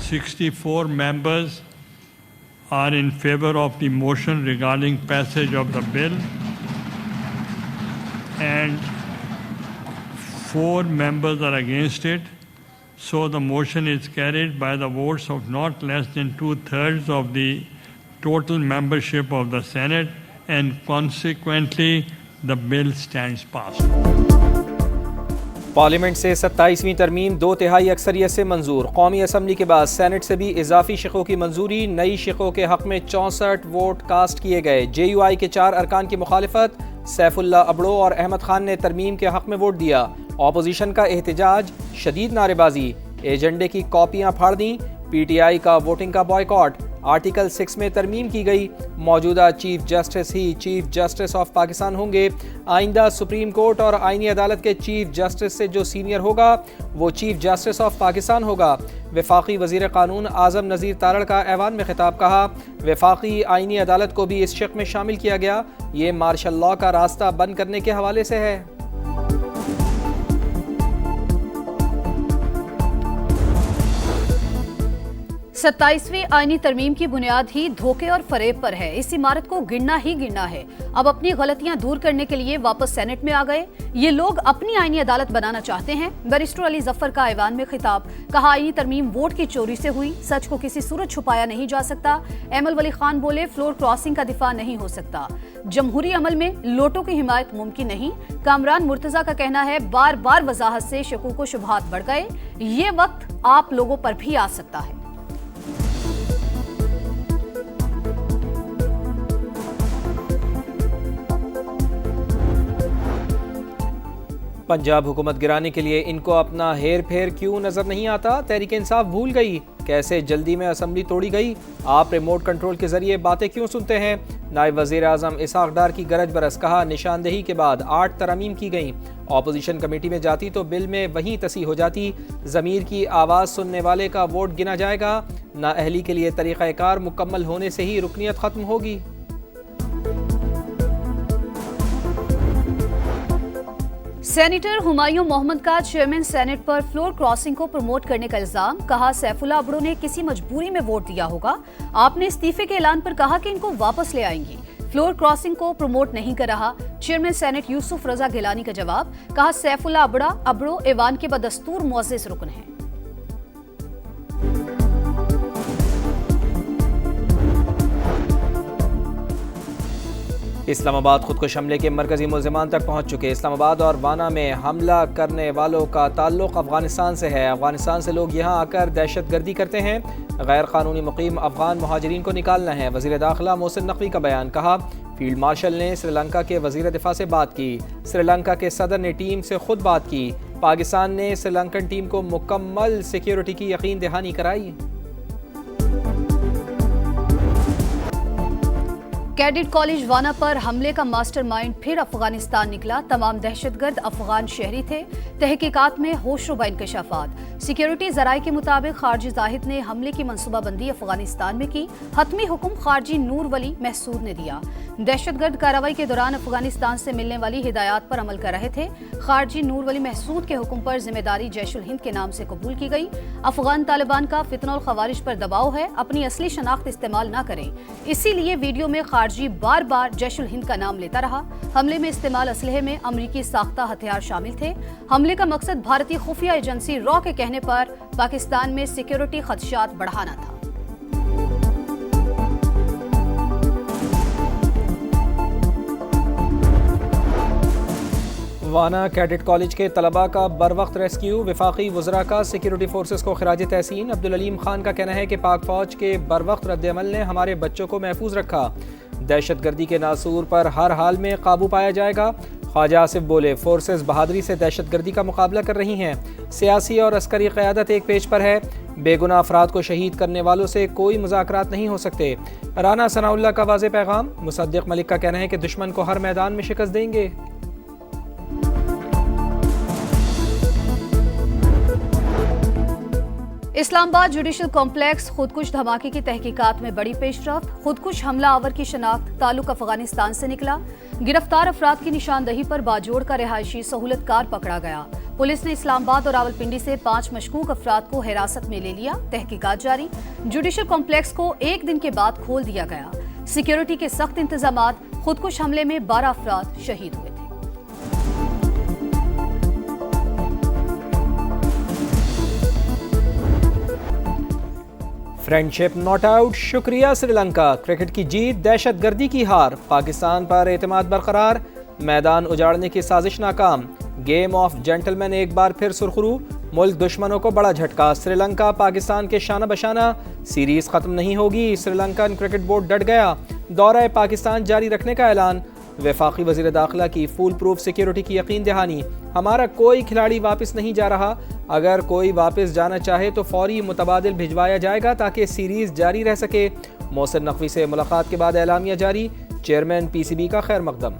64 members are in favor of the motion regarding passage of the bill, and 4 members are against it. So the motion is carried by the votes of not less than 2/3 of the total membership of the Senate, and consequently the bill stands passed. Parliament से 27वीं तरमीम 2/3 अक्सरियत से मंजूर। कौमी assembly के बाद senate से भी इजाफी शिकों की मंजूरी। नई शिकों के हक में 64 वोट कास्ट किए गए। JUI के 4 अरकान की मुखालिफत। सैफुल्ला अबड़ो और अहमद खान ने तरमीम के हक में वोट दिया। ऑपोजिशन का एहतजाज, शदीद नारेबाजी, एजेंडे की कॉपियाँ फाड़ दी। PTI का वोटिंग का बॉयकॉट। आर्टिकल 6 में तरमीम की गई। मौजूदा chief justice he chief justice of Pakistan होंगे। आइंदा सुप्रीम कोर्ट और आईनी अदालत के चीफ जस्टिस से जो सीनियर होगा वो चीफ जस्टिस ऑफ पाकिस्तान होगा। वफाकी वजीर कानून आजम नज़ीर तारड़ का ऐवान में खिताब। कहा, वफाकी आईनी अदालत को भी इस शिक में शामिल किया गया। ये मार्शल लॉ का रास्ता बंद करने के हवाले से है। 27वीं आईनी तरमीम की बुनियाद ही धोखे और फरेब पर है। इस इमारत को गिरना ही गिरना है। अब अपनी गलतियां दूर करने के लिए वापस सेनेट में आ गए। ये लोग अपनी आईनी अदालत बनाना चाहते हैं। बैरिस्टर अली जफर का ऐवान में खिताब। कहा, आईनी तरमीम वोट की चोरी से हुई, सच को किसी सूरत छुपाया नहीं जा सकता। एमल वली खान बोले, फ्लोर क्रॉसिंग का दिफा नहीं हो सकता। जमहूरी अमल में लोटों की हिमायत मुमकिन नहीं। कामरान मुर्तजा का कहना है, बार बार वजाहत से शकूक व शुबहात बढ़ गए। ये वक्त आप लोगों पर भी आ सकता है। पंजाब हुकूमत गिराने के लिए इनको अपना हेर फेर क्यों नजर नहीं आता? तहरीक इंसाफ भूल गई? कैसे जल्दी में असम्बली तोड़ी गई? आप रिमोट कंट्रोल के जरिए बातें क्यों सुनते हैं? नायब वजीर आजम इसहाक डार की गरज बरस। कहा, निशानदेही के बाद 8 तरमीम की गई। ऑपोजिशन कमेटी में जाती तो बिल में वहीं तसी हो जाती। ज़मीर की आवाज़ सुनने वाले का वोट गिना जाएगा। नाअहली के लिए तरीक़ाकार मुकम्मल होने से ही रुकनियत खत्म होगी। सेनेटर हुमायूं मोहम्मद का चेयरमैन सेनेट पर फ्लोर क्रॉसिंग को प्रमोट करने का इल्जाम। कहा, सैफुल्ला अबड़ो ने किसी मजबूरी में वोट दिया होगा। आपने इस्तीफे के ऐलान पर कहा कि इनको वापस ले आएंगी। फ्लोर क्रॉसिंग को प्रमोट नहीं कर रहा। चेयरमैन सेनेट यूसुफ रजा गिलानी का जवाब। कहा, सैफुल्ला अबड़ो ऐवान के बदस्तूर मुअज़्ज़िज़ रुकन हैं। इस्लामाबाद खुदकुश हमले के मरकजी मुल्ज़िमान तक पहुँच चुके। इस्लामाबाद और वाना में हमला करने वालों का ताल्लुक अफगानिस्तान से है। अफगानिस्तान से लोग यहाँ आकर दहशत गर्दी करते हैं। गैर कानूनी मुकीम अफगान महाजरीन को निकालना है। वज़ीर दाखिला मोहसिन नकवी का बयान। कहा, फील्ड मार्शल ने श्रीलंका के वज़ीर दिफा से बात की। श्रीलंका के सदर ने टीम से खुद बात की। पाकिस्तान ने श्रीलंकन टीम को मुकम्मल सिक्योरिटी की यकीन दहानी कराई। कैडेट कॉलेज वाना पर हमले का मास्टरमाइंड फिर अफगानिस्तान निकला। तमाम दहशतगर्द अफगान शहरी थे। तहकीकात में होशरुबा इंकशाफात। सिक्योरिटी जराये के मुताबिक खारजी जाहिद ने हमले की मनसूबाबंदी अफगानिस्तान में की। हतमी हुक्म खारजी नूर वली महसूद ने दिया। दहशतगर्द कार्रवाई के दौरान अफगानिस्तान से मिलने वाली हिदायत पर अमल कर रहे थे। खारजी नूर वली महसूद के हुक्म पर जिम्मेदारी जैशुल हिंद के नाम से कबूल की गई। अफगान तालिबान का फितनल खवारिज पर दबाव है, अपनी असली शनाख्त इस्तेमाल न करें। इसीलिए वीडियो में खारजी बार बार जैशुल हिंद का नाम लेता रहा। हमले में इस्तेमाल असलहे में अमरीकी साख्ता हथियार शामिल थे। हमले का मकसद भारतीय खुफिया एजेंसी रॉ के कहने पर पाकिस्तान में सिक्योरिटी खदशात बढ़ाना था। वाना कैडेट कॉलेज के तलबा का बर वक्त रेस्क्यू। वफाकी वज़रा का सिक्योरिटी फोर्सेस को खिराज तहसीन। अब्दुल अलीम खान का कहना है कि पाक फौज के बर वक्त रद्द-ए-अमल ने हमारे बच्चों को महफूज रखा। दहशत गर्दी के नासूर पर हर हाल में काबू पाया जाएगा। ख्वाजा आसिफ बोले, फोर्सेस बहादुरी से दहशत गर्दी का मुकाबला कर रही हैं। सियासी और अस्करी क़यादत एक पेज पर है। बेगुनाह अफराद को शहीद करने वालों से कोई मुज़ाकरात नहीं हो सकते। राना सनाउल्लाह का वाज़ेह पैगाम। मुसद्दिक मलिक का कहना है कि दुश्मन को हर मैदान में शिकस्त देंगे। इस्लामाबाद जुडिशल कॉम्प्लेक्स खुदकुश धमाके की तहकीकात में बड़ी पेशरफ्त। खुदकुश हमला आवर की शनाख्त ताल्लुक अफगानिस्तान से निकला। गिरफ्तार अफराद की निशानदही पर बाजोड़ का रिहायशी सहूलतकार पकड़ा गया। पुलिस ने इस्लामाबाद और रावलपिंडी से 5 मशकूक अफराद को हिरासत में ले लिया। तहकीकात जारी। जुडिशल कॉम्प्लेक्स को एक दिन के बाद खोल दिया गया। सिक्योरिटी के सख्त इंतजामात। खुदकुश हमले में 12 अफराद शहीद हुए थे। फ्रेंडशिप नॉट आउट, शुक्रिया श्रीलंका। क्रिकेट की जीत, दहशतगर्दी की हार। पाकिस्तान पर एतमाद बरकरार। मैदान उजाड़ने की साजिश नाकाम। गेम ऑफ जेंटलमैन एक बार फिर सुरखरू। मुल्क दुश्मनों को बड़ा झटका। श्रीलंका पाकिस्तान के शाना बशाना। सीरीज खत्म नहीं होगी। श्रीलंकन क्रिकेट बोर्ड डट गया। दौरा पाकिस्तान जारी रखने का ऐलान। वफाकी वज़ीर दाखिला की फूल प्रूफ सिक्योरिटी की यकीन दहानी। हमारा कोई खिलाड़ी वापस नहीं जा रहा। अगर कोई वापस जाना चाहे तो फौरी मुतबादिल भिजवाया जाएगा ताकि सीरीज जारी रह सके। मोहसिन नकवी से मुलाकात के बाद एलामिया जारी। चेयरमैन PCB का खैर मकदम।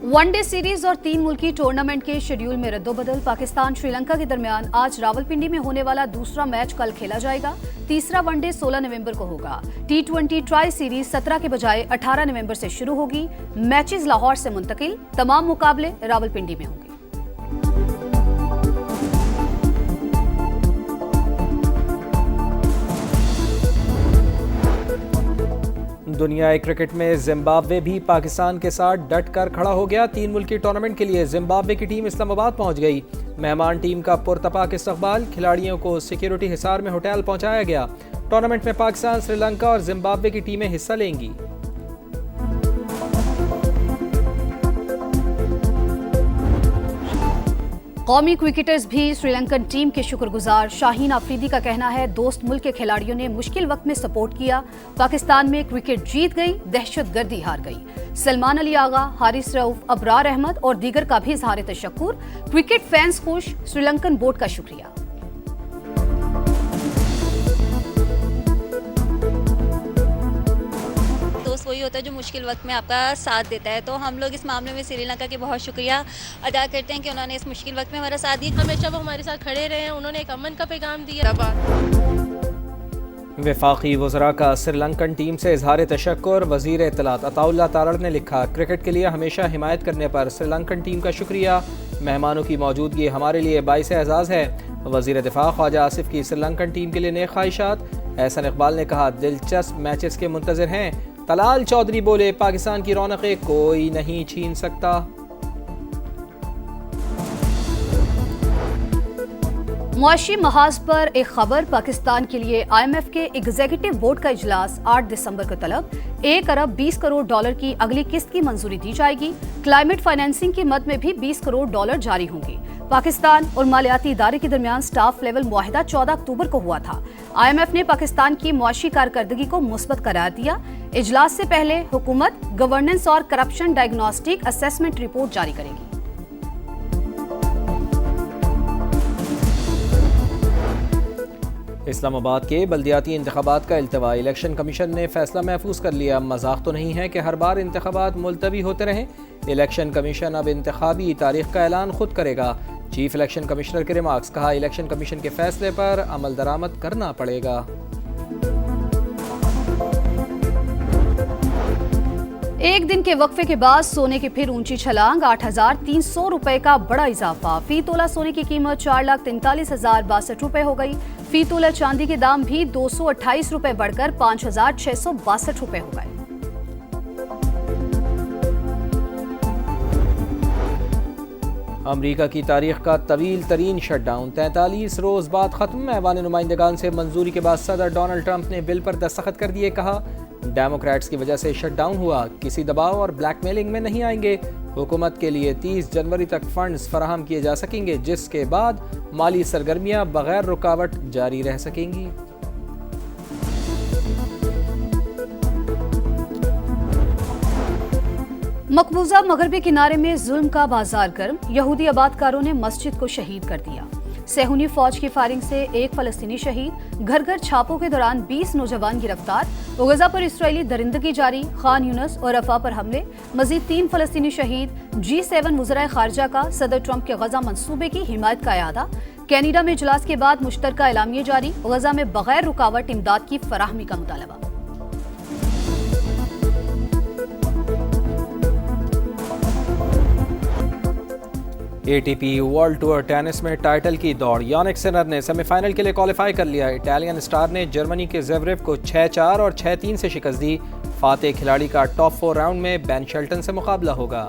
वनडे सीरीज और 3 मुल्की टूर्नामेंट के शेड्यूल में रद्दोबदल। पाकिस्तान श्रीलंका के दरमियान आज रावलपिंडी में होने वाला दूसरा मैच कल खेला जाएगा। तीसरा वनडे 16 नवंबर को होगा। T20 ट्राई सीरीज 17 के बजाय 18 नवंबर से शुरू होगी। मैचेस लाहौर से मुंतकिल। तमाम मुकाबले रावलपिंडी में होंगे। दुनियाई क्रिकेट में जिम्बाब्वे भी पाकिस्तान के साथ डट कर खड़ा हो गया। 3 मुल्की टूर्नामेंट के लिए जिम्बाब्वे की टीम इस्लामाबाद पहुंच गई। मेहमान टीम का पुरतपाक इस्तकबाल। खिलाड़ियों को सिक्योरिटी हिसार में होटल पहुंचाया गया। टूर्नामेंट में पाकिस्तान, श्रीलंका और जिम्बाब्वे की टीमें हिस्सा लेंगी। कौमी क्रिकेटर्स भी श्रीलंकन टीम के शुक्रगुजार। शाहीन आफरीदी का कहना है, दोस्त मुल्क के खिलाड़ियों ने मुश्किल वक्त में सपोर्ट किया। पाकिस्तान में क्रिकेट जीत गई, दहशतगर्दी हार गई। सलमान अली आगा, हारिस रऊफ, अबरार अहमद और दीगर का भी इजहार तशक्कुर। क्रिकेट फैंस खुश, श्रीलंकन बोर्ड का शुक्रिया। दोस्त वही होता है जो मुश्किल वक्त में आपका साथ देता है। तो हम लोग इस मामले में श्रीलंका के बहुत शुक्रिया अदा करते हैं कि उन्होंने इस मुश्किल वक्त में हमारा साथ दिया। हमेशा वो हमारे साथ खड़े रहे हैं। उन्होंने एक अमन का पैगाम दिया। वफाकी वज़रा का श्रीलंकन टीम से इजहार तशक्कुर। वज़ीर इत्तलात अताउल्लाह तारड़ ने लिखा, क्रिकेट के लिए हमेशा हिमायत करने पर श्रीलंकन टीम का शुक्रिया। मेहमानों की मौजूदगी हमारे लिए बाइस एजाज़ है। वज़ीर दिफा ख्वाजा आसिफ की श्रीलंकन टीम के लिए नेक ख्वाहिशात। एहसन इकबाल ने कहा, दिलचस्प मैचेस के मुंतज़िर हैं। तलाल चौधरी बोले, पाकिस्तान की रौनकें कोई नहीं छीन सकता। मुआशी महाज पर एक खबर। पाकिस्तान के लिए IMF के एग्जीक्यूटिव बोर्ड का इजलास 8 दिसंबर को तलब। 1 अरब 20 करोड़ डॉलर की अगली किस्त की मंजूरी दी जाएगी। क्लाइमेट फाइनेंसिंग की मद में भी 20 करोड़ डॉलर जारी होंगे। पाकिस्तान और मालियाती इदारे के दरमियान स्टाफ लेवल मुआहिदा 14 अक्टूबर को हुआ था। IMF ने पाकिस्तान की मुआशी कारकर्दगी को मुस्बत करार दिया। इजलास से पहले हुकूमत गवर्नेंस और करप्शन डायग्नोस्टिक असेसमेंट रिपोर्ट जारी करेगी। इस्लामाबाद के बल्दियाती इंतखाबात का इल्तवा। इलेक्शन कमीशन ने फैसला महफूज कर लिया। मजाक तो नहीं है कि हर बार इंतखाबात मुलतवी होते रहें। इलेक्शन कमीशन अब इंतखाबी तारीख का ऐलान खुद करेगा। चीफ इलेक्शन कमिश्नर के रिमार्क्स। कहा, इलेक्शन कमीशन के फैसले पर अमल दरामद करना पड़ेगा। एक दिन के वक्फे के बाद सोने की फिर ऊंची छलांग। 8,300 रुपए का बड़ा इजाफा। फी तोला सोने की कीमत 4,43,062 रुपए हो गई। फी तोला चांदी के दाम भी 228 रुपए बढ़कर 5,662 रुपए हो गए। अमरीका की तारीख का तवील तरीन शटडाउन 43 रोज बाद खत्म। ऐवान नुमाइंदगान से मंजूरी के बाद सदर डोनाल्ड ट्रंप ने बिल पर दस्तखत कर दिए। कहा, डेमोक्रेट्स की वजह से शटडाउन हुआ, किसी दबाव और ब्लैकमेलिंग में नहीं आएंगे। हुकूमत के लिए 30 जनवरी तक फंड्स फराहम किए जा सकेंगे, जिसके बाद माली सरगर्मियां बगैर रुकावट जारी रह सकेंगी। मकबूजा मगरबी किनारे में जुल्म का बाजार गर्म। यहूदी आबादकारों ने मस्जिद को शहीद कर दिया। सेहूनी फौज की फायरिंग से एक फलस्तीनी शहीद। घर घर छापों के दौरान 20 नौजवान गिरफ्तार। गजा पर इसराइली दरिंदगी जारी। खान यूनस और रफा पर हमले। मजीद 3 फलस्तीनी शहीद। G7 वज़राए खारजा का सदर ट्रंप के गजा मंसूबे की हिमायत का इरादा। कैनेडा में इजलास के बाद मुश्तरका एलामिया जारी। गजा में बगैर रुकावट इमदाद की फराहमी का मुतालबा। ATP वर्ल्ड टूर टेनिस में टाइटल की दौड़, यानिक सिनर ने सेमीफाइनल के लिए क्वालिफाई कर लिया। इटालियन स्टार ने जर्मनी के ज़ेवरेव को 6-4 और 6-3 से शिकस्त दी। फातेह खिलाड़ी का टॉप 4 राउंड में बेन शेल्टन से मुकाबला होगा।